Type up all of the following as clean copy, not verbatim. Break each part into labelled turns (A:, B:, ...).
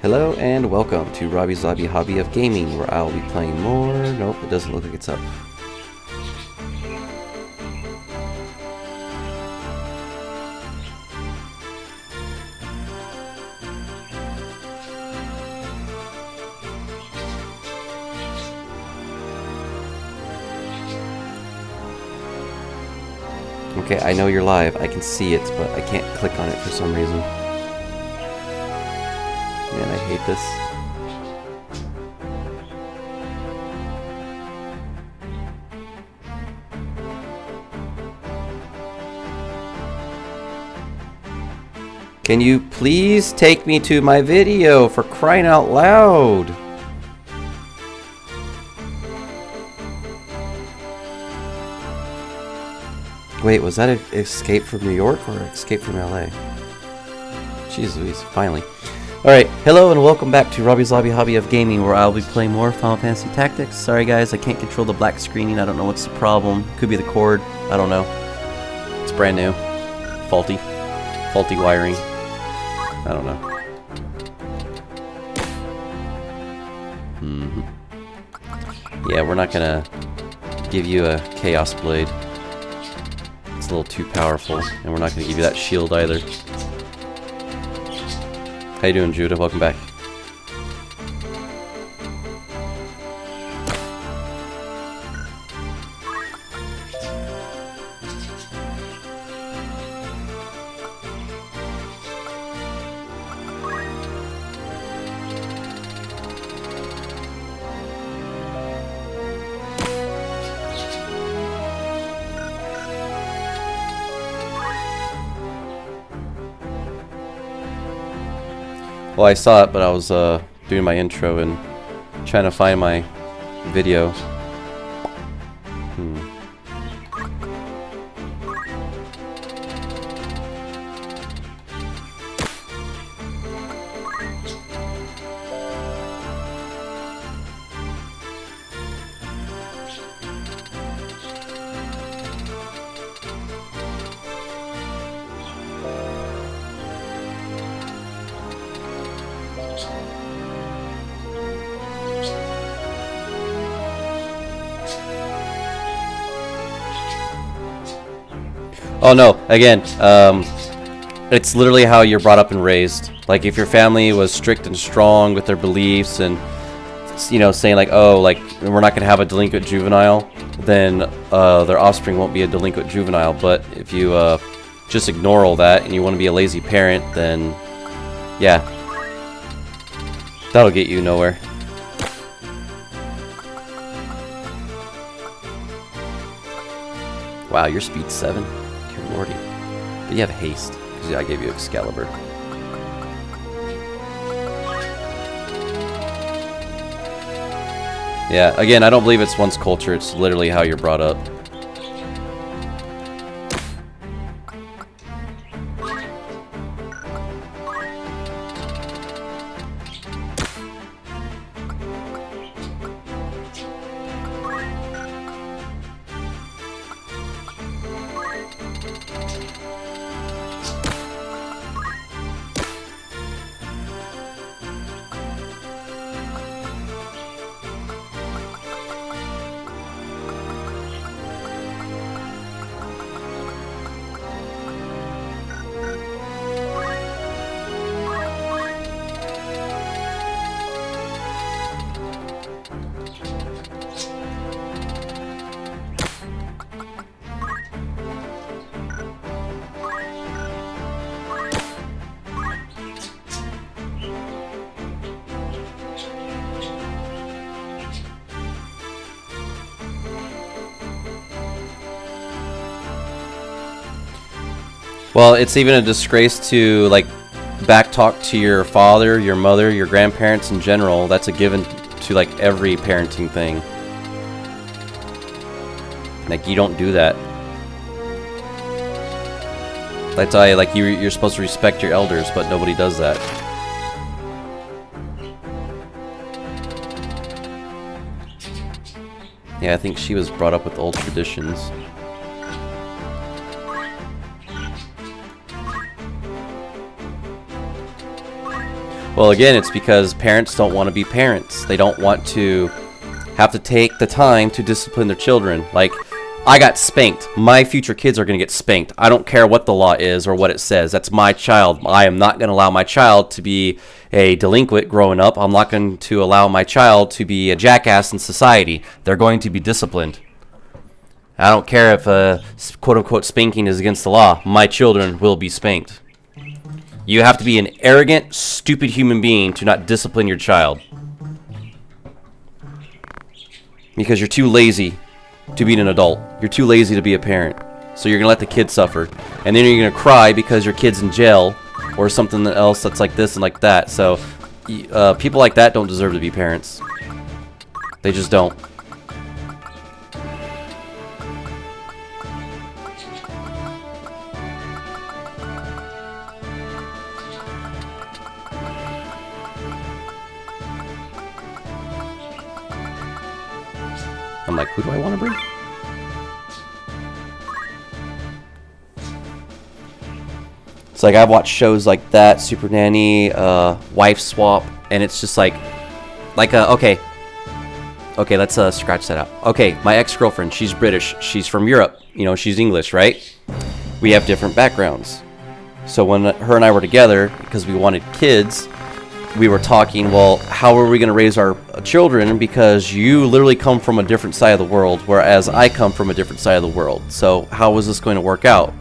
A: Hello and welcome to Robbie's Hobby of Gaming, where I'll be playing more. Nope, it doesn't look like it's up. Okay, I know you're live. I can see it, but I can't click on it for some reason. Man, I hate this. Can you please take me to my video, for crying out loud? Wait, was that an Escape from New York or Escape from LA? Jeez Louise, finally. Alright, hello and welcome back to Robbie's Hobby of Gaming, where I'll be playing more Final Fantasy Tactics. Sorry guys, I can't control the black screening. I don't know what's the problem. Could be the cord. I don't know. It's brand new. Faulty wiring. I don't know. Yeah, we're not gonna give you a Chaos Blade. It's a little too powerful, and we're not gonna give you that shield either. How you doing, Judah? Welcome back. Well, I saw it, but I was doing my intro and trying to find my video. Oh no, again, it's literally how you're brought up and raised. Like, if your family was strict and strong with their beliefs and, you know, saying like, oh, like, we're not going to have a delinquent juvenile, then their offspring won't be a delinquent juvenile. But if you just ignore all that and you want to be a lazy parent, then, yeah, that'll get you nowhere. Wow, your speed's 7. Lordy. But you have haste, because I gave you Excalibur. Yeah, again, I don't believe it's one's culture, it's literally how you're brought up. Well, it's even a disgrace to, like, backtalk to your father, your mother, your grandparents in general. That's a given to, like, every parenting thing. Like, you don't do that. That's why, like, you're supposed to respect your elders, but nobody does that. Yeah, I think she was brought up with old traditions. Well, again, it's because parents don't want to be parents. They don't want to have to take the time to discipline their children. Like, I got spanked. My future kids are going to get spanked. I don't care what the law is or what it says. That's my child. I am not going to allow my child to be a delinquent growing up. I'm not going to allow my child to be a jackass in society. They're going to be disciplined. I don't care if quote-unquote spanking is against the law. My children will be spanked. You have to be an arrogant, stupid human being to not discipline your child. Because you're too lazy to be an adult. You're too lazy to be a parent. So you're going to let the kid suffer. And then you're going to cry because your kid's in jail or something else that's like this and like that. So people like that don't deserve to be parents. They just don't. I'm like, who do I want to bring? It's like I've watched shows like that, Super Nanny, Wife Swap, and it's just like okay, let's scratch that out. Okay, my ex-girlfriend, she's British, she's from Europe, you know, she's English, right? We have different backgrounds. So when her and I were together, because we wanted kids, we were talking, well, how are we going to raise our children? Because you literally come from a different side of the world, whereas I come from a different side of the world. So how is this going to work out?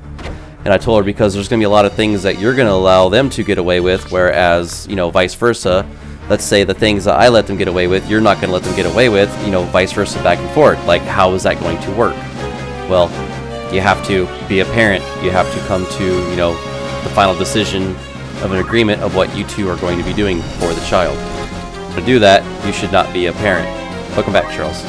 A: And I told her, because there's going to be a lot of things that you're going to allow them to get away with, whereas, you know, vice versa. Let's say the things that I let them get away with, you're not going to let them get away with, you know, vice versa, back and forth. Like, how is that going to work? Well, you have to be a parent. You have to come to, you know, the final decision of an agreement of what you two are going to be doing for the child. To do that, you should not be a parent. Welcome back, Charles.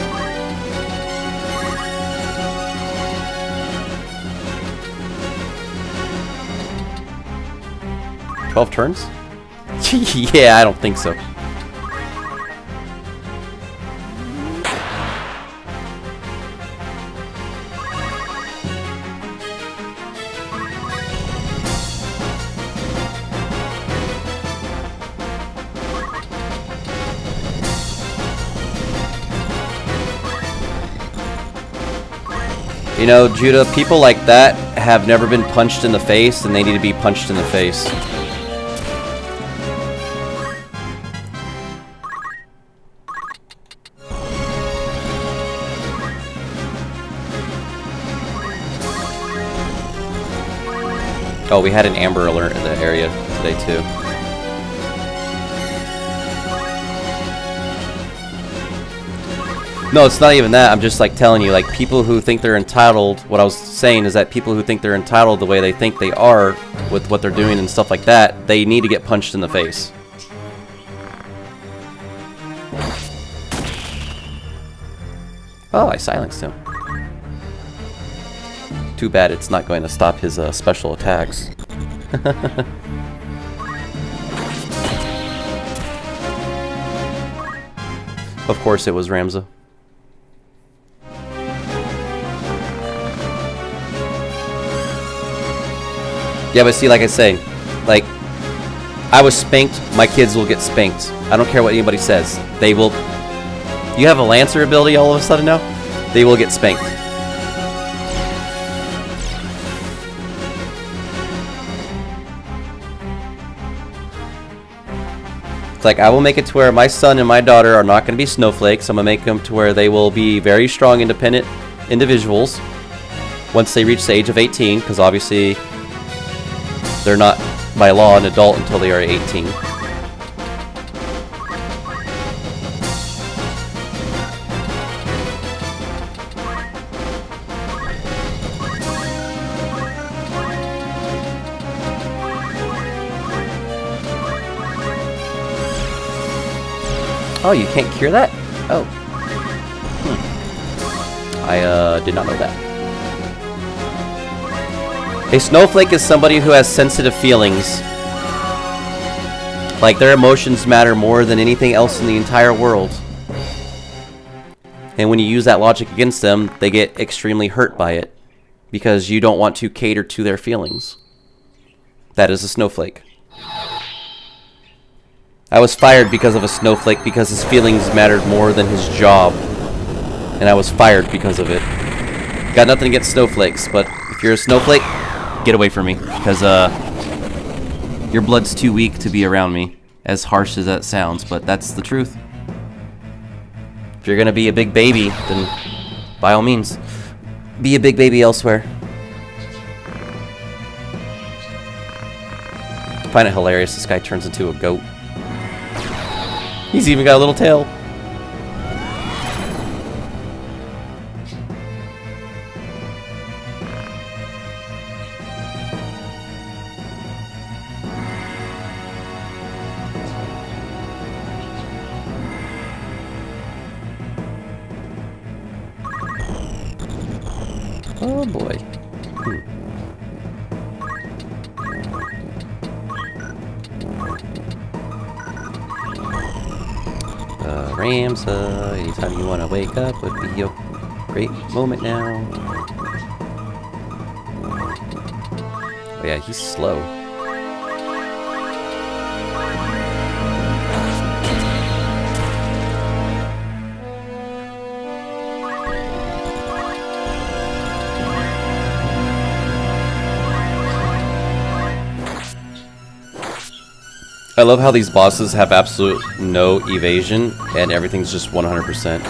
A: "12 turns?" Yeah, I don't think so. You know, Judah, people like that have never been punched in the face, and they need to be punched in the face. Oh, we had an Amber Alert in the area today, too. No, it's not even that. I'm just like telling you, like, people who think they're entitled, what I was saying is that people who think they're entitled the way they think they are with what they're doing and stuff like that, they need to get punched in the face. Oh, I silenced him. Too bad it's not going to stop his special attacks. Of course it was Ramza. Yeah, but see, like I say, like, I was spanked, my kids will get spanked. I don't care what anybody says. They will... You have a Lancer ability all of a sudden now? They will get spanked. It's like, I will make it to where my son and my daughter are not going to be snowflakes. I'm going to make them to where they will be very strong, independent individuals once they reach the age of 18, because obviously they're not, by law, an adult until they are 18. Oh, you can't cure that? Oh. I did not know that. A snowflake is somebody who has sensitive feelings. Like, their emotions matter more than anything else in the entire world. And when you use that logic against them, they get extremely hurt by it. Because you don't want to cater to their feelings. That is a snowflake. I was fired because of a snowflake because his feelings mattered more than his job. And I was fired because of it. Got nothing against snowflakes, but if you're a snowflake, get away from me. Because, your blood's too weak to be around me. As harsh as that sounds, but that's the truth. If you're gonna be a big baby, then by all means, be a big baby elsewhere. I find it hilarious this guy turns into a goat. He's even got a little tail. Oh boy. Ramsa, anytime you want to wake up would be a great moment now. Oh yeah, he's slow. I love how these bosses have absolute no evasion and everything's just 100%.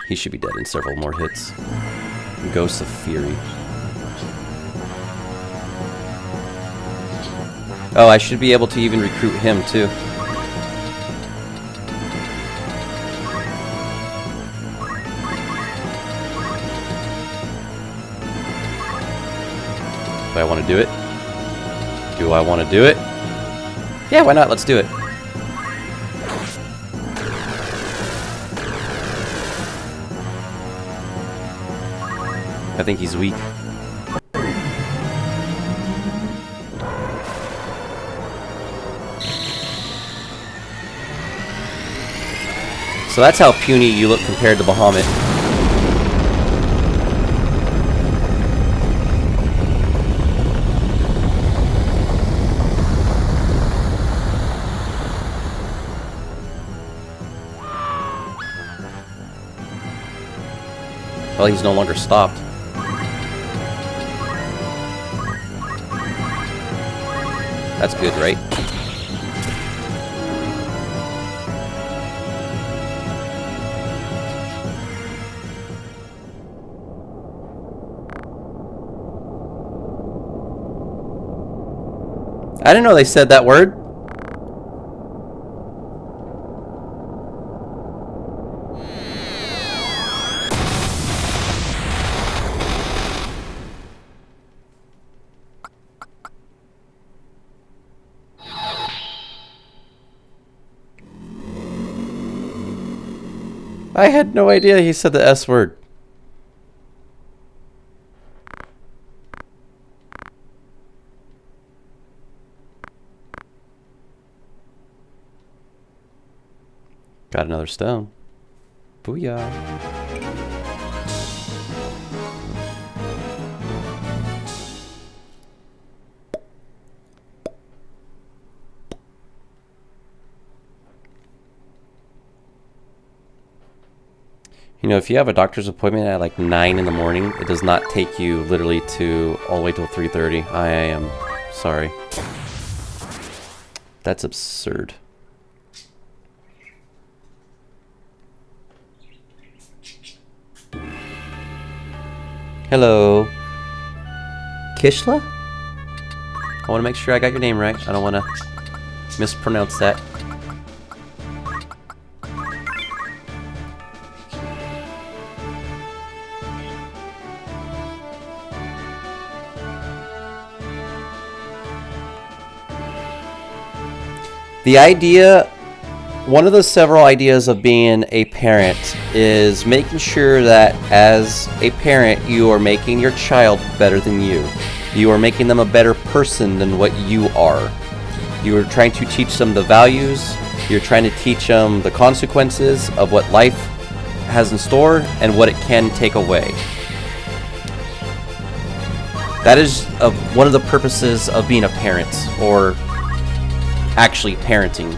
A: He should be dead in several more hits. Ghosts of Fury. Oh, I should be able to even recruit him too. Do I want to do it? Do I want to do it? Yeah, why not? Let's do it. I think he's weak. So that's how puny you look compared to Bahamut. Well, he's no longer stopped. That's good, right? I didn't know they said that word. I had no idea he said the S word. Got another stone. Booyah. You know, if you have a doctor's appointment at like 9 in the morning, it does not take you literally to all the way till 3:30. I am sorry. That's absurd. Hello. Kishla? I want to make sure I got your name right. I don't want to mispronounce that. The idea, one of the several ideas of being a parent is making sure that as a parent you are making your child better than you. You are making them a better person than what you are. You are trying to teach them the values, you're trying to teach them the consequences of what life has in store and what it can take away. That is one of the purposes of being a parent, or actually parenting.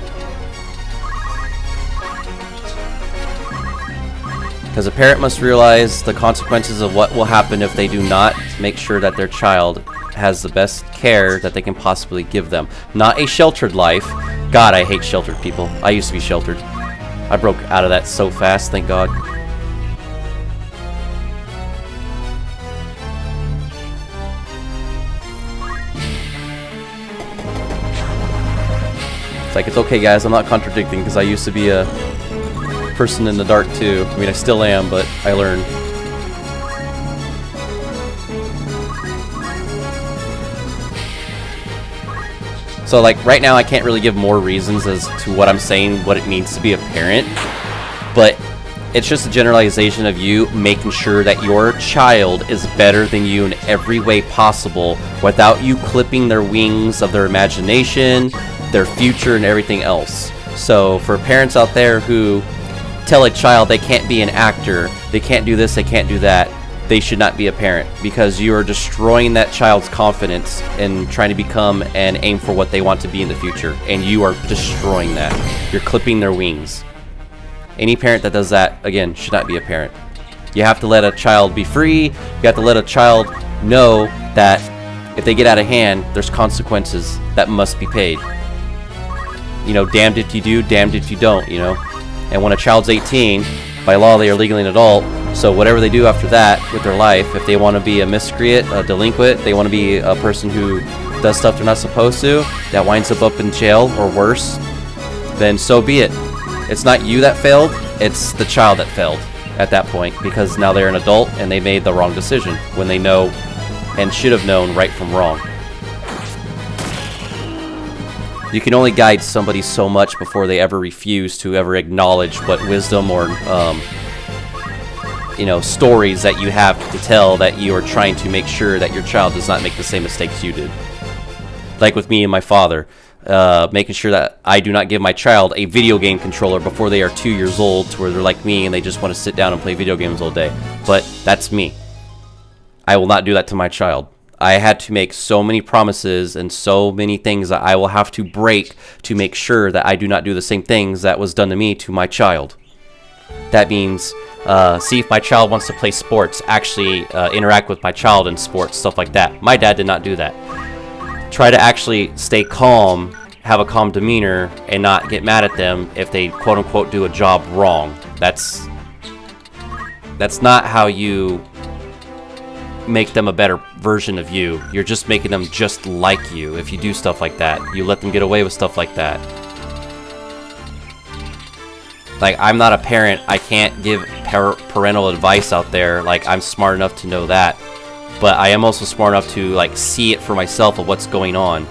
A: Because a parent must realize the consequences of what will happen if they do not make sure that their child has the best care that they can possibly give them. Not a sheltered life. God, I hate sheltered people. I used to be sheltered. I broke out of that so fast, thank God. It's like, it's okay guys, I'm not contradicting, because I used to be a person in the dark too. I mean, I still am, but I learned. So like right now I can't really give more reasons as to what I'm saying, what it means to be a parent, but it's just a generalization of you making sure that your child is better than you in every way possible without you clipping their wings of their imagination, their future, and everything else. So for parents out there who tell a child they can't be an actor, they can't do this, they can't do that, they should not be a parent, because you are destroying that child's confidence in trying to become and aim for what they want to be in the future, and you are destroying that. You're clipping their wings. Any parent that does that, again, should not be a parent. You have to let a child be free. You have to let a child know that if they get out of hand, there's consequences that must be paid. You know, damned if you do, damned if you don't, you know. And when a child's 18, by law they are legally an adult, so whatever they do after that with their life, if they want to be a miscreant, a delinquent, they want to be a person who does stuff they're not supposed to, that winds up in jail or worse, then so be it. It's not you that failed, it's the child that failed at that point, because now they're an adult and they made the wrong decision when they know and should have known right from wrong. You can only guide somebody so much before they ever refuse to ever acknowledge what wisdom or you know, stories that you have to tell, that you are trying to make sure that your child does not make the same mistakes you did. Like with me and my father, making sure that I do not give my child a video game controller before they are 2 years old, to where they're like me and they just want to sit down and play video games all day. But that's me. I will not do that to my child. I had to make so many promises and so many things that I will have to break to make sure that I do not do the same things that was done to me to my child. That means see if my child wants to play sports, actually interact with my child in sports, stuff like that. My dad did not do that. Try to actually stay calm, have a calm demeanor, and not get mad at them if they quote-unquote do a job wrong. That's not how you make them a better version of you. You're just making them just like you if you do stuff like that. You let them get away with stuff like that. Like, I'm not a parent. I can't give parental advice out there. Like, I'm smart enough to know that. But I am also smart enough to, like, see it for myself of what's going on.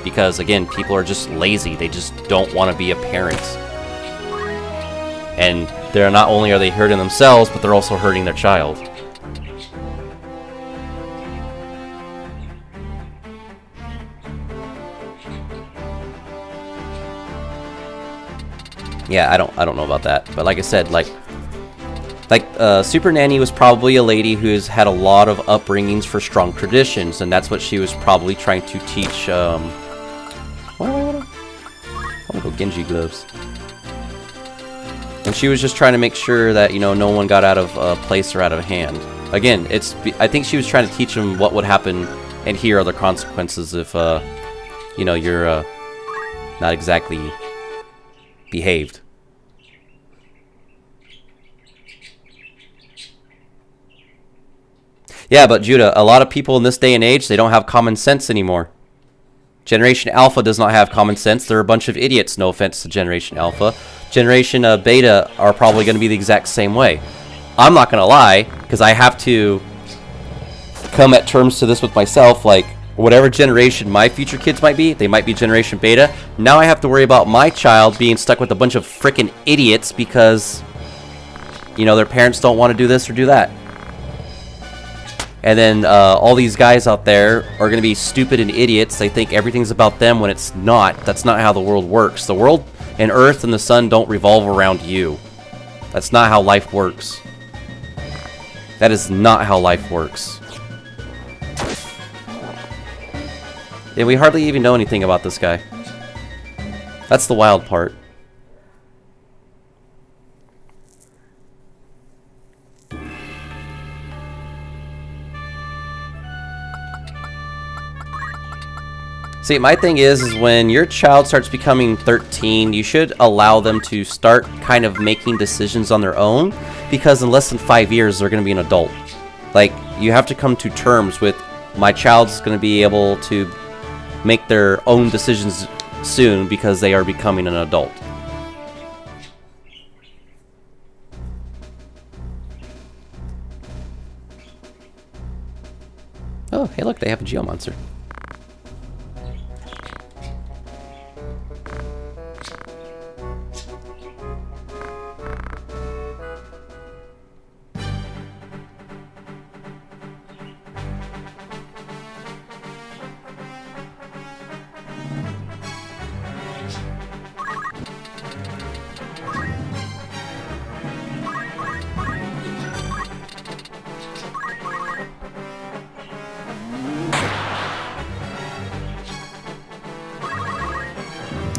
A: Because, again, people are just lazy. They just don't want to be a parent. And they're not only are they hurting themselves, but they're also hurting their child. Yeah, I don't know about that, but like I said, like Super Nanny was probably a lady who's had a lot of upbringings for strong traditions, and that's what she was probably trying to teach. I want to go Genji gloves. And she was just trying to make sure that, you know, no one got out of place or out of hand. Again, I think she was trying to teach them what would happen, and here are the consequences if you know, you're not exactly behaved. Yeah, but Judah, a lot of people in this day and age, they don't have common sense anymore. Generation Alpha does not have common sense. They're a bunch of idiots, no offense to Generation Alpha. Generation Beta are probably going to be the exact same way. I'm not going to lie, because I have to come at terms to this with myself, like, whatever generation my future kids might be, they might be Generation Beta. Now I have to worry about my child being stuck with a bunch of freaking idiots because, you know, their parents don't want to do this or do that. And then all these guys out there are going to be stupid and idiots. They think everything's about them when it's not. That's not how the world works. The world and Earth and the sun don't revolve around you. That's not how life works. That is not how life works. And we hardly even know anything about this guy. That's the wild part. See, my thing is when your child starts becoming 13, you should allow them to start kind of making decisions on their own, because in less than 5 years, they're going to be an adult. Like, you have to come to terms with, my child's going to be able to make their own decisions soon because they are becoming an adult. Oh, hey look, they have a geomonster.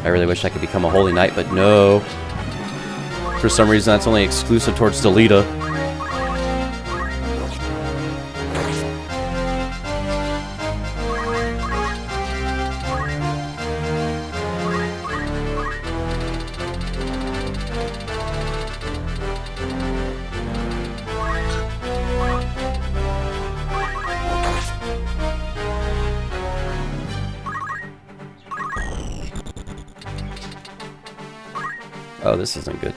A: I really wish I could become a holy knight, but no. For some reason, that's only exclusive towards Delita. Oh, this isn't good.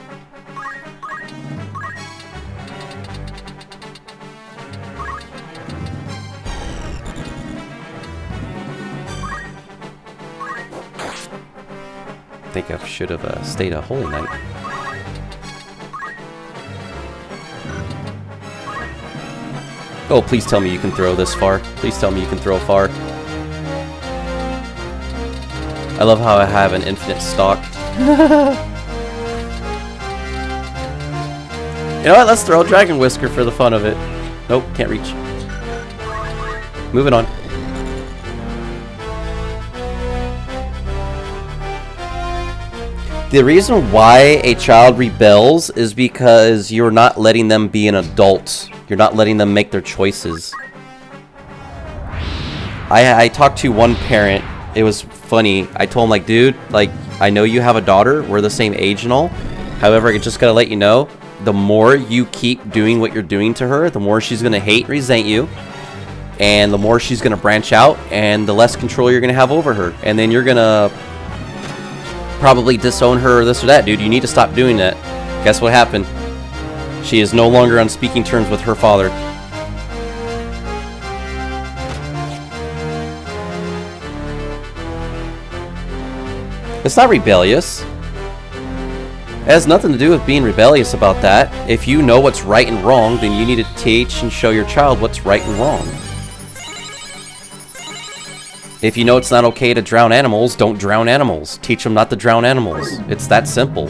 A: I think I should have stayed a holy knight. Oh, please tell me you can throw this far. Please tell me you can throw far. I love how I have an infinite stock. You know what? Let's throw a Dragon Whisker for the fun of it. Nope, can't reach. Moving on. The reason why a child rebels is because you're not letting them be an adult. You're not letting them make their choices. I talked to one parent. It was funny. I told him, like, dude, like, I know you have a daughter. We're the same age and all. However, I just gotta let you know, the more you keep doing what you're doing to her, the more she's gonna hate, resent you, and the more she's gonna branch out, and the less control you're gonna have over her. And then you're gonna probably disown her or this or that, dude. You need to stop doing that. Guess what happened? She is no longer on speaking terms with her father. It's not rebellious. It has nothing to do with being rebellious about that. If you know what's right and wrong, then you need to teach and show your child what's right and wrong. If you know it's not okay to drown animals, don't drown animals. Teach them not to drown animals. It's that simple.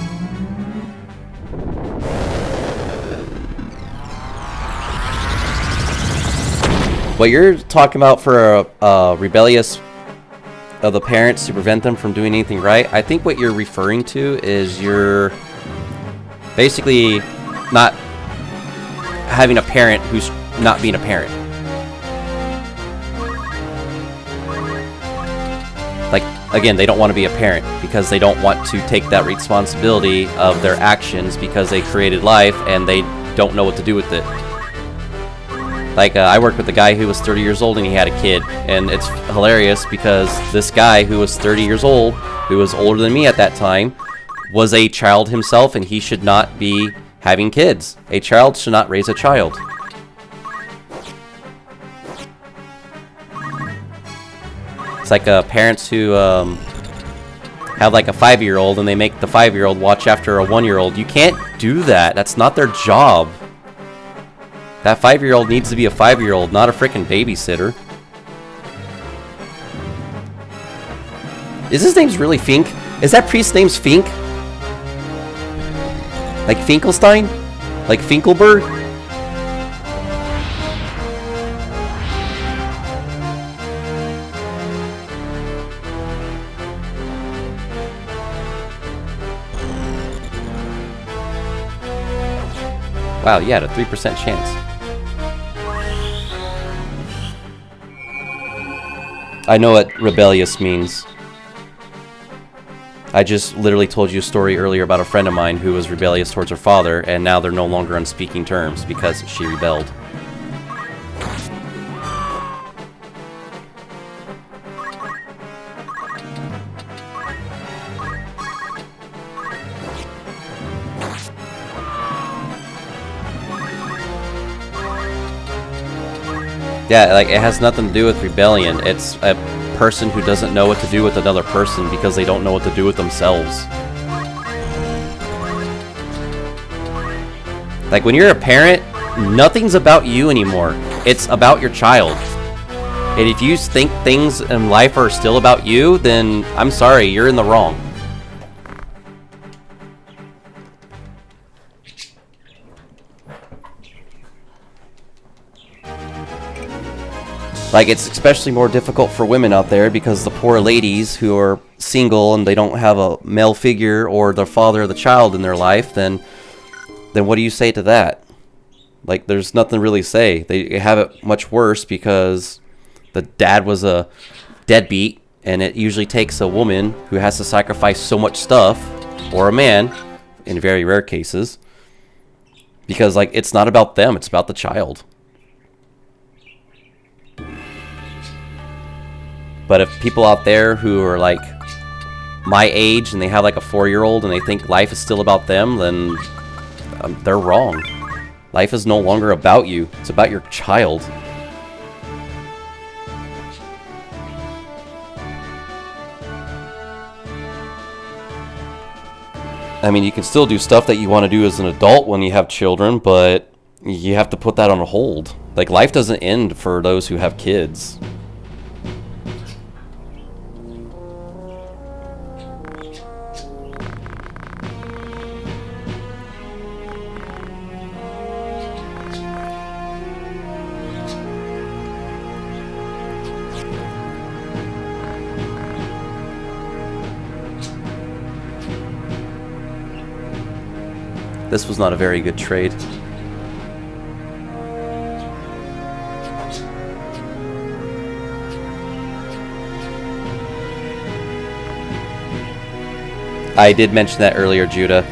A: What you're talking about for a rebellious of the parents to prevent them from doing anything right, I think what you're referring to is you're basically not having a parent who's not being a parent. Like, again, they don't want to be a parent because they don't want to take that responsibility of their actions because they created life and they don't know what to do with it. Like, I worked with a guy who was 30 years old and he had a kid. And it's hilarious because this guy who was 30 years old, who was older than me at that time, was a child himself, and he should not be having kids. A child should not raise a child. It's like parents who have like a 5-year-old and they make the 5-year-old watch after a 1-year-old. You can't do that. That's not their job. That 5-year-old needs to be a 5-year-old, not a freaking babysitter. Is his name's really Fink? Is that priest's name's Fink? Like Finkelstein? Like Finkelberg? Wow, you had a 3% chance. I know what rebellious means. I just literally told you a story earlier about a friend of mine who was rebellious towards her father, and now they're no longer on speaking terms because she rebelled. Yeah, like, it has nothing to do with rebellion. It's a person who doesn't know what to do with another person because they don't know what to do with themselves. Like, when you're a parent, nothing's about you anymore. It's about your child. And if you think things in life are still about you, then I'm sorry, you're in the wrong. Like, it's especially more difficult for women out there because the poor ladies who are single and they don't have a male figure or the father of the child in their life, then what do you say to that? Like, there's nothing really to say. They have it much worse because the dad was a deadbeat, and it usually takes a woman who has to sacrifice so much stuff, or a man, in very rare cases, because, like, it's not about them, it's about the child. But if people out there who are like my age and they have like a 4-year-old and they think life is still about them, then they're wrong. Life is no longer about you. It's about your child. I mean, you can still do stuff that you want to do as an adult when you have children, but you have to put that on hold. Like, life doesn't end for those who have kids. This was not a very good trade. I did mention that earlier, Judah.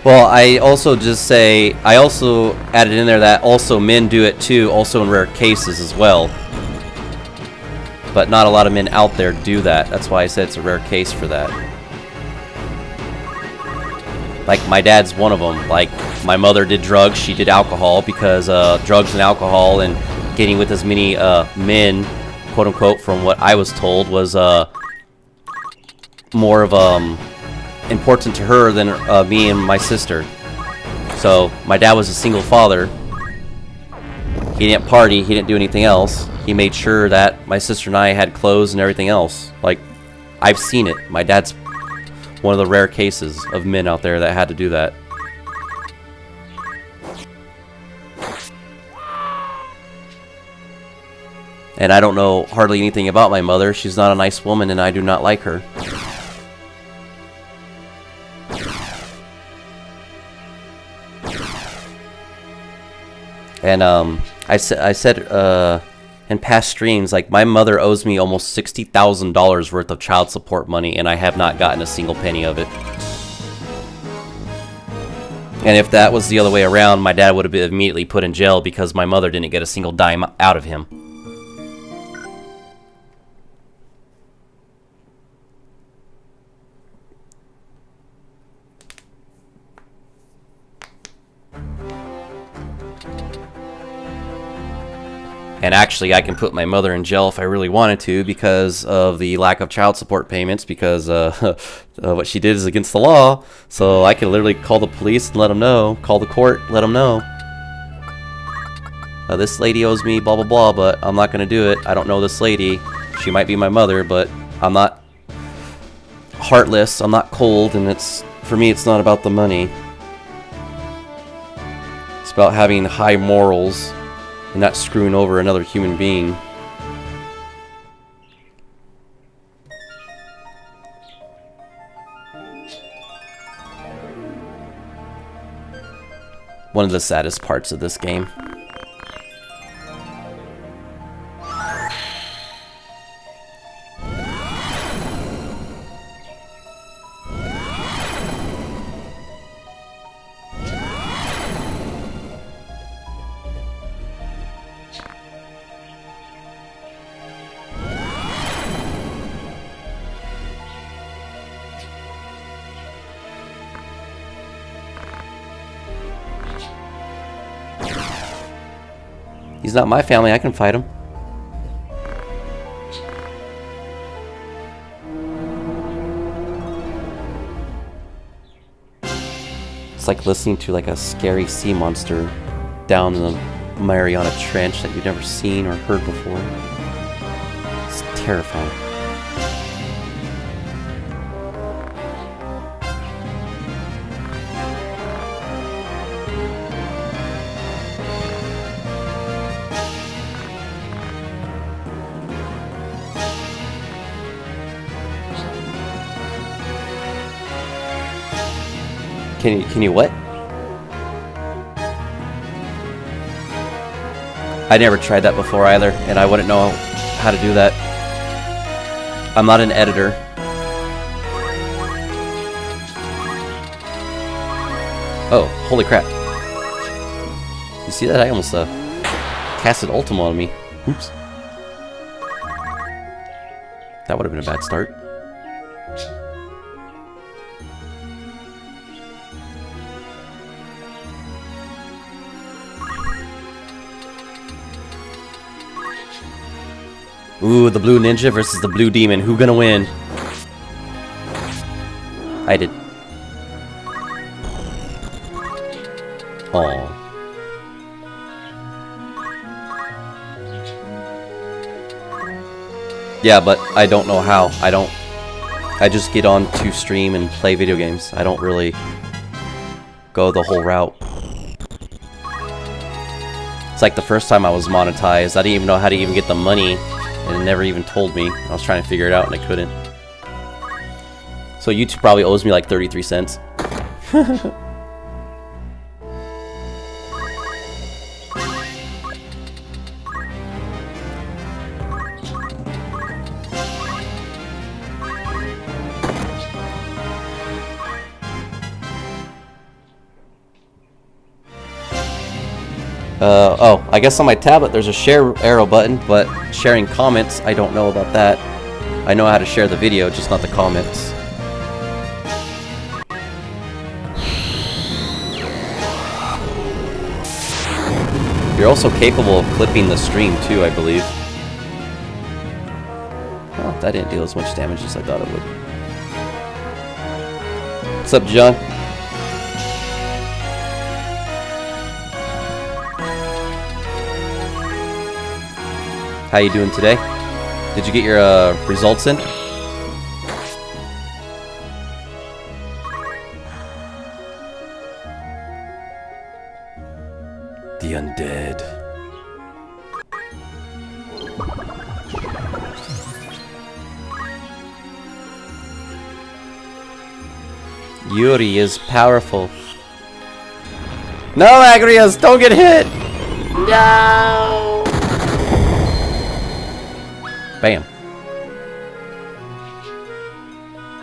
A: Well, I also added in there that also men do it too, also in rare cases as well. But not a lot of men out there do that. That's why I said it's a rare case for that. Like, my dad's one of them. Like, my mother did drugs, she did alcohol, because drugs and alcohol and getting with as many men, quote unquote, from what I was told, was more of important to her than me and my sister. So my dad was a single father. He didn't party, he didn't do anything else. He made sure that my sister and I had clothes and everything else. Like, I've seen it. My dad's one of the rare cases of men out there that had to do that. And I don't know hardly anything about my mother. She's not a nice woman and I do not like her. And I said in past streams, like, my mother owes me almost $60,000 worth of child support money, and I have not gotten a single penny of it. And if that was the other way around, my dad would have been immediately put in jail because my mother didn't get a single dime out of him. And actually, I can put my mother in jail if I really wanted to because of the lack of child support payments, because what she did is against the law. So I could literally call the police and let them know, call the court, let them know. This lady owes me blah blah blah, but I'm not gonna do it. I don't know this lady. She might be my mother, but I'm not heartless. I'm not cold, and for me, it's not about the money. It's about having high morals and not screwing over another human being. One of the saddest parts of this game. He's not my family, I can fight him. It's like listening to like a scary sea monster down in the Mariana Trench that you've never seen or heard before. It's terrifying. Can you what? I never tried that before either, and I wouldn't know how to do that. I'm not an editor. Oh, holy crap. You see that? I almost casted Ultima on me. Oops. That would have been a bad start. Ooh, the blue ninja versus the blue demon. Who gonna win? I did. Aww. Yeah, but I don't know how. I just get on to stream and play video games. I don't really go the whole route. It's like the first time I was monetized, I didn't even know how to even get the money. And it never even told me. I was trying to figure it out and I couldn't. So YouTube probably owes me like 33 cents. Oh, I guess on my tablet there's a share arrow button, but sharing comments, I don't know about that. I know how to share the video, just not the comments. You're also capable of clipping the stream too, I believe. Oh, that didn't deal as much damage as I thought it would. What's up, John? How you doing today? Did you get your results in? The undead. Yuri is powerful. No, Agrias, don't get hit! No! Bam.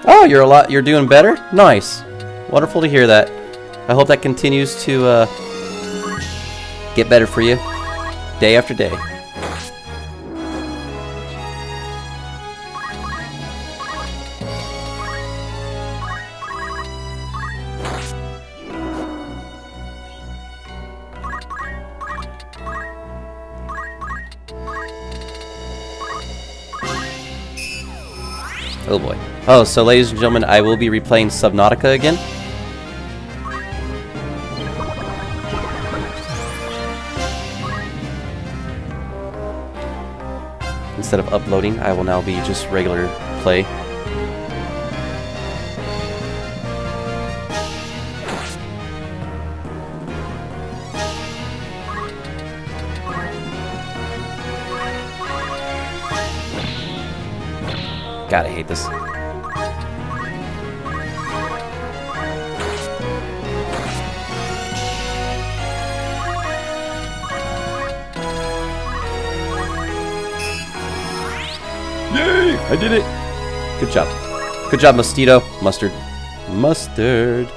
A: Oh, you're doing better? Nice. Wonderful to hear that. I hope that continues to get better for you day after day. Oh boy. Oh, so ladies and gentlemen, I will be replaying Subnautica again. instead of uploading, I will now be just regular play. God, I hate this. Yay! I did it! Good job. Good job, Mosquito. Mustard. Mustard.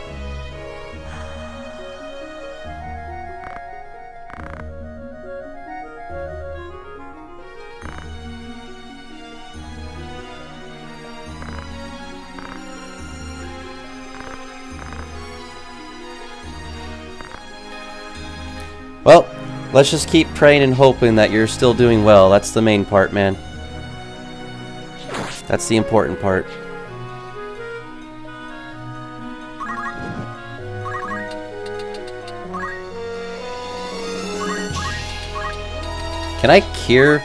A: Well, let's just keep praying and hoping that you're still doing well. That's the main part, man. That's the important part. Can I cure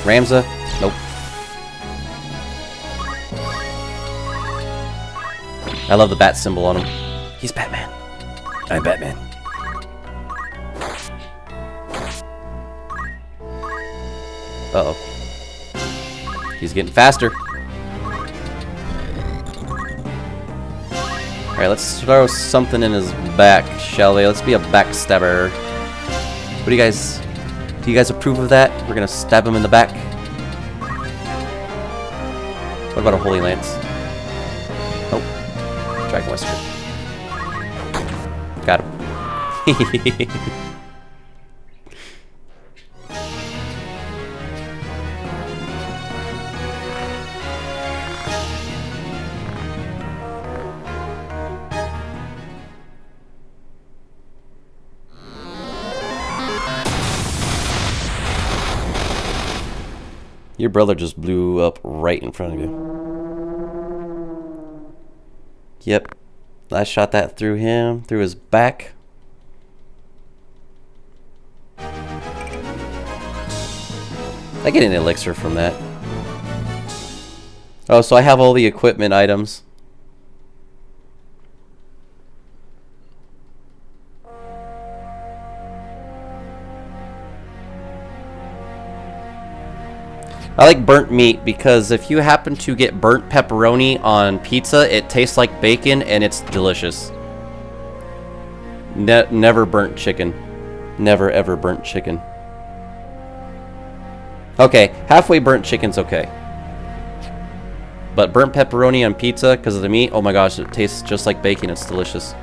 A: Ramza? Nope. I love the bat symbol on him. He's Batman. I'm Batman. Uh-oh. He's getting faster. Alright, let's throw something in his back, shall we? Let's be a backstabber. What do you guys approve of that? We're gonna stab him in the back. What about a Holy Lance? Nope. Dragon Whisper. Got him. Your brother just blew up right in front of you. Yep. I shot that through him, through his back. I get an elixir from that. Oh, so I have all the equipment items. I like burnt meat because if you happen to get burnt pepperoni on pizza, it tastes like bacon and it's delicious. Never burnt chicken. Never ever burnt chicken. Okay, halfway burnt chicken's okay. But burnt pepperoni on pizza because of the meat, oh my gosh, it tastes just like bacon. It's delicious.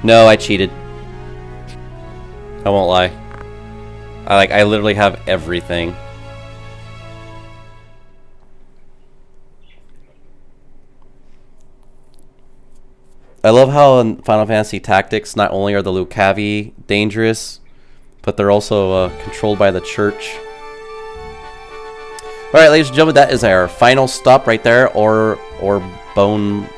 A: No, I cheated. I won't lie. I literally have everything. I love how in Final Fantasy Tactics, not only are the Lucavi dangerous, but they're also controlled by the church. Alright, ladies and gentlemen, that is our final stop right there. Orban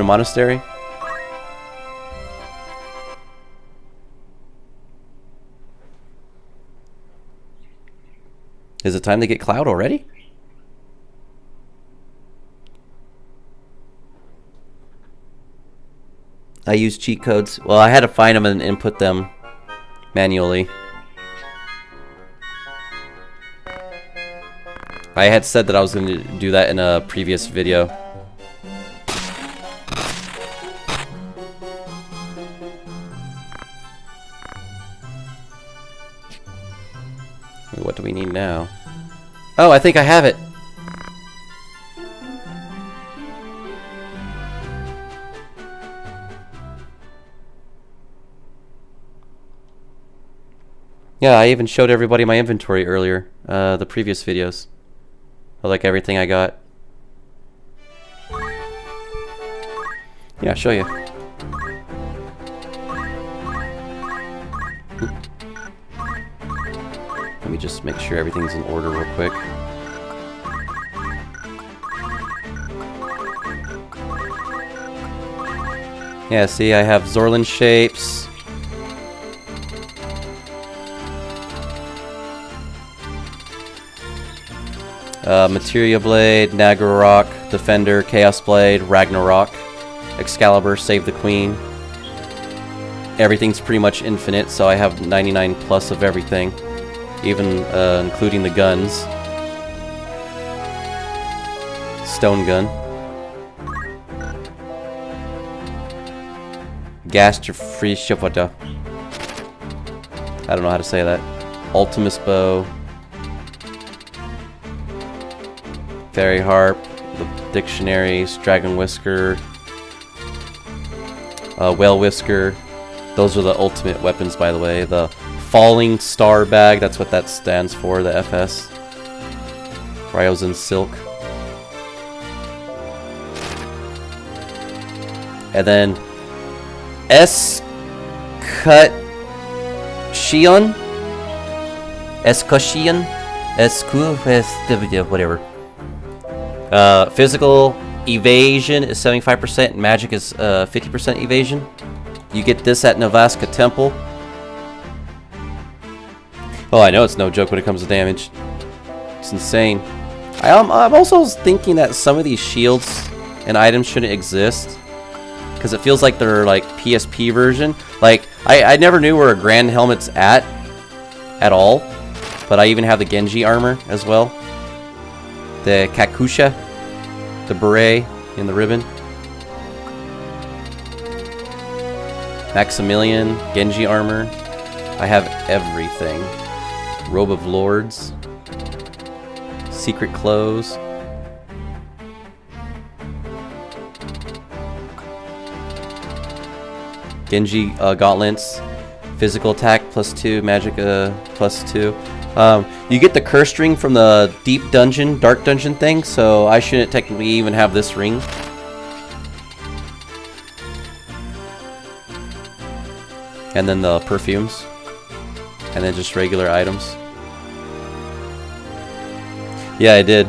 A: Monastery. Is it time to get Cloud already? I use cheat codes. Well, I had to find them and input them manually. I had said that I was going to do that in a previous video. What do we need now? Oh, I think I have it. Yeah, I even showed everybody my inventory earlier, the previous videos. I like everything I got. Yeah, I'll show you. Let me just make sure everything's in order real quick. Yeah, see, I have Zorlin shapes. Materia Blade, Nagarok, Defender, Chaos Blade, Ragnarok, Excalibur, Save the Queen. Everything's pretty much infinite, so I have 99 plus of everything, even including the guns. Stone Gun. Gaster Free Shivata. I don't know how to say that. Ultimus Bow. Fairy Harp. The Dictionaries. Dragon Whisker. Whale Whisker. Those are the ultimate weapons, by the way. The Falling Star Bag, that's what that stands for, the FS. Ryozen Silk. And then Escutcheon? Whatever. Physical evasion is 75%, and magic is 50% evasion. You get this at Navaska Temple. Oh, I know it's no joke when it comes to damage. It's insane. I'm also thinking that some of these shields and items shouldn't exist, because it feels like they're like PSP version. Like, I never knew where a Grand Helmet's at all, but I even have the Genji armor as well. The Kakusha, the beret, and the ribbon. Maximilian, Genji armor. I have everything. Robe of Lords. Secret clothes. Genji gauntlets. Physical attack +2, magic +2. You get the curse ring from the deep dungeon, dark dungeon thing, so I shouldn't technically even have this ring. And then the perfumes. And then just regular items. Yeah, I did.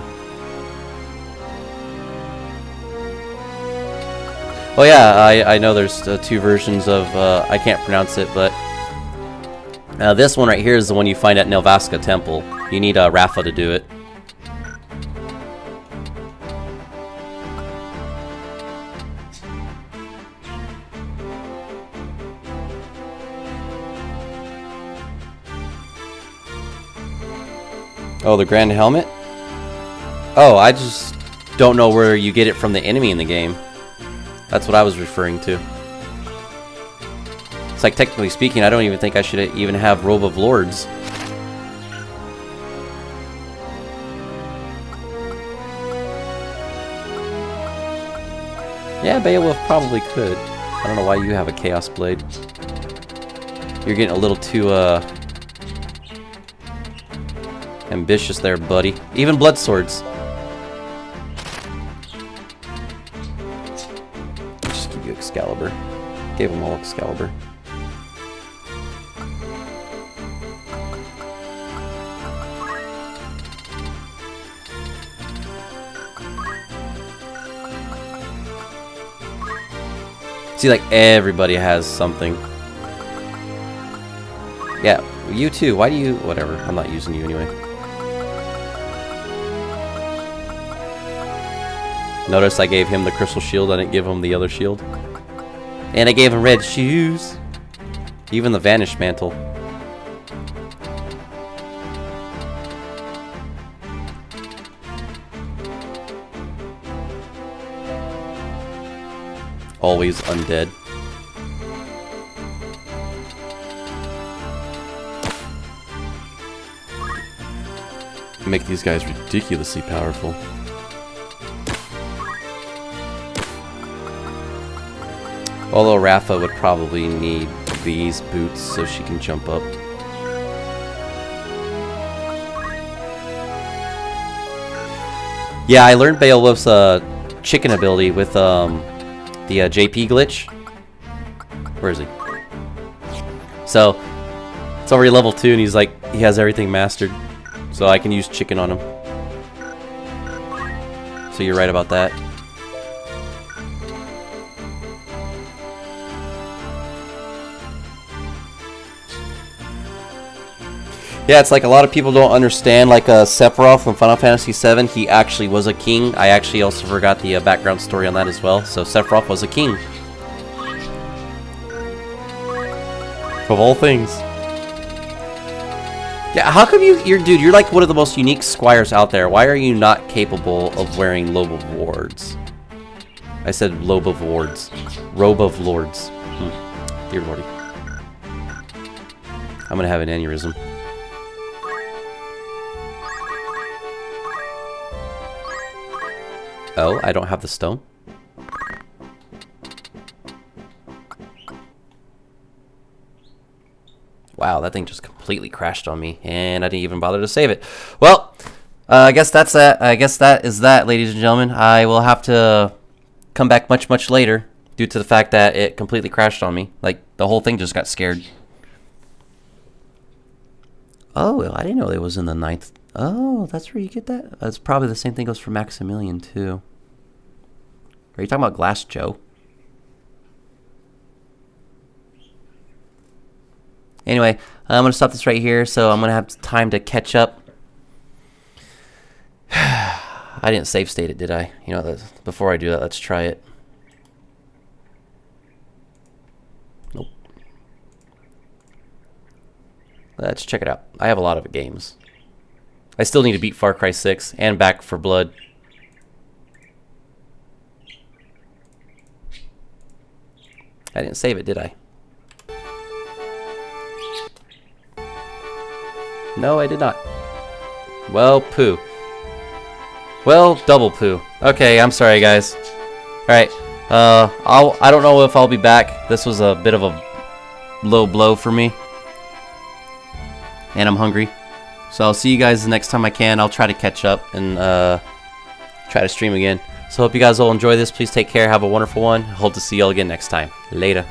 A: Oh yeah, I know there's two versions of, I can't pronounce it, but this one right here is the one you find at Nelvaska Temple. You need Rafa to do it. Oh, the Grand Helmet? Oh, I just don't know where you get it from the enemy in the game. That's what I was referring to. It's like, technically speaking, I don't even think I should even have Robe of Lords. Yeah, Beowulf probably could. I don't know why you have a Chaos Blade. You're getting a little too, ambitious there, buddy. Even blood swords. Just give you Excalibur. Gave them all Excalibur. See, like, everybody has something. Yeah, you too. Why do you... Whatever. I'm not using you anyway. Notice I gave him the crystal shield, I didn't give him the other shield. And I gave him red shoes. Even the Vanish Mantle. Always undead. Make these guys ridiculously powerful. Although Rafa would probably need these boots so she can jump up. Yeah, I learned Beowulf's chicken ability with the JP glitch. Where is he? So, it's already level 2 and he's like, he has everything mastered. So I can use chicken on him. So you're right about that. Yeah, it's like a lot of people don't understand, like Sephiroth from Final Fantasy VII, he actually was a king. I actually also forgot the background story on that as well. So Sephiroth was a king. Of all things. Yeah, how come you're like one of the most unique squires out there. Why are you not capable of wearing Robe of Lords? I said Robe of Lords. Robe of Lords. Dear Lordy. I'm gonna have an aneurysm. Oh, I don't have the stone? Wow, that thing just completely crashed on me, and I didn't even bother to save it. Well, I guess that's that. I guess that is that, ladies and gentlemen. I will have to come back much, much later due to the fact that it completely crashed on me. Like, the whole thing just got scared. Oh, I didn't know it was in the 9th. Oh, that's where you get that? That's probably the same thing goes for Maximilian, too. Are you talking about Glass Joe? Anyway, I'm going to stop this right here, so I'm going to have time to catch up. I didn't save state it, did I? You know, before I do that, let's try it. Nope. Let's check it out. I have a lot of games. I still need to beat Far Cry 6 and Back 4 Blood. I didn't save it, did I? No, I did not. Well, poo. Well, double poo. Okay, I'm sorry, guys. Alright, I don't know if I'll be back. This was a bit of a low blow for me. And I'm hungry. So I'll see you guys the next time I can. I'll try to catch up and try to stream again. So hope you guys all enjoy this. Please take care. Have a wonderful one. Hope to see you all again next time. Later.